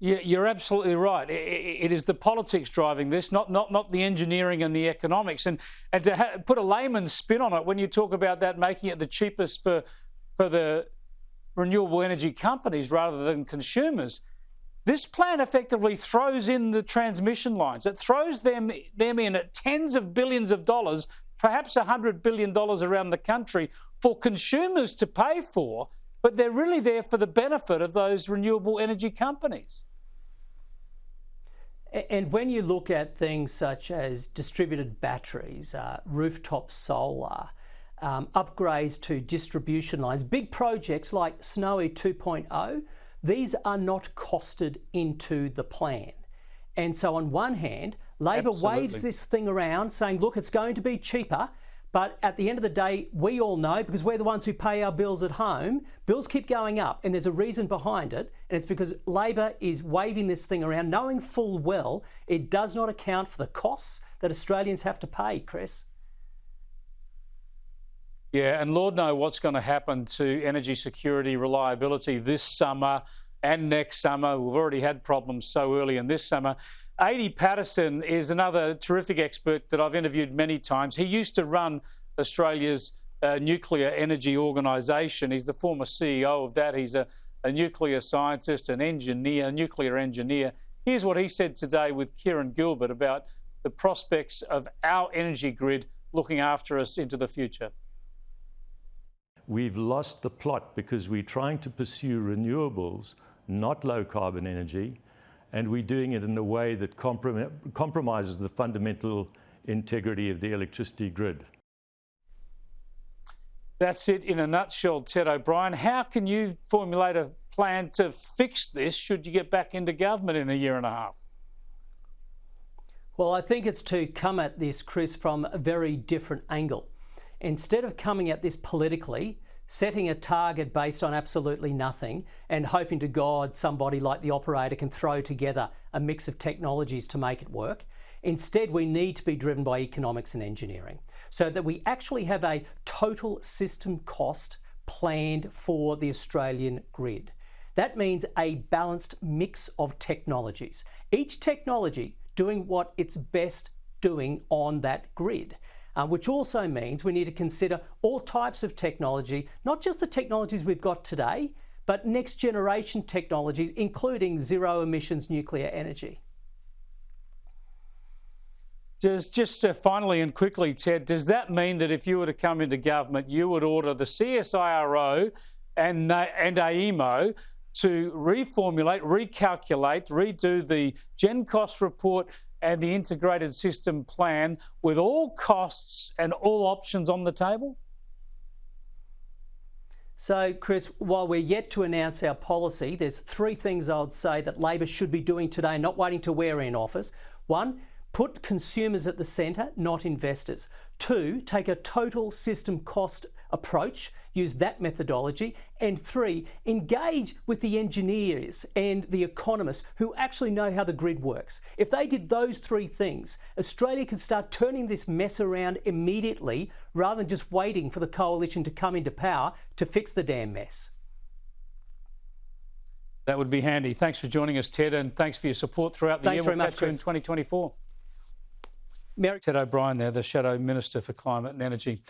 You're absolutely right. It is the politics driving this, not the engineering and the economics. And to put a layman's spin on it, when you talk about that making it the cheapest for the renewable energy companies rather than consumers, this plan effectively throws in the transmission lines. It throws them in at tens of billions of dollars, perhaps $100 billion around the country for consumers to pay for, but they're really there for the benefit of those renewable energy companies. And when you look at things such as distributed batteries, rooftop solar, upgrades to distribution lines, big projects like Snowy 2.0, these are not costed into the plan. And so on one hand, Labor waves this thing around saying, look, it's going to be cheaper. But at the end of the day, we all know, because we're the ones who pay our bills at home, bills keep going up, and there's a reason behind it, and it's because Labor is waving this thing around, knowing full well it does not account for the costs that Australians have to pay, Chris. Yeah, and Lord knows what's going to happen to energy security reliability this summer and next summer. We've already had problems so early in this summer. Adi Patterson is another terrific expert that I've interviewed many times. He used to run Australia's nuclear energy organisation. He's the former CEO of that. He's a nuclear scientist, an engineer, nuclear engineer. Here's what he said today with Kieran Gilbert about the prospects of our energy grid looking after us into the future. We've lost the plot because we're trying to pursue renewables, not low carbon energy, and we're doing it in a way that compromises the fundamental integrity of the electricity grid. That's it in a nutshell, Ted O'Brien. How can you formulate a plan to fix this should you get back into government in a year and a half? Well, I think it's to come at this, Chris, from a very different angle. Instead of coming at this politically, setting a target based on absolutely nothing and hoping to God somebody like the operator can throw together a mix of technologies to make it work. Instead, we need to be driven by economics and engineering so that we actually have a total system cost planned for the Australian grid. That means a balanced mix of technologies, each technology doing what it's best doing on that grid. Which also means we need to consider all types of technology, not just the technologies we've got today, but next generation technologies, including zero emissions nuclear energy. Just finally and quickly, Ted, does that mean that if you were to come into government, you would order the CSIRO and AEMO to reformulate, recalculate, redo the Gen Cost report and the integrated system plan with all costs and all options on the table? So, Chris, while we're yet to announce our policy, there's three things I would say that Labor should be doing today, not waiting till we're in office. One, put consumers at the centre, not investors. Two, take a total system cost approach, use that methodology. And three, engage with the engineers and the economists who actually know how the grid works. If they did those three things, Australia could start turning this mess around immediately rather than just waiting for the coalition to come into power to fix the damn mess. That would be handy. Thanks for joining us, Ted, and thanks for your support throughout the year. We'll catch you in 2024. Ted O'Brien there, the Shadow Minister for Climate and Energy.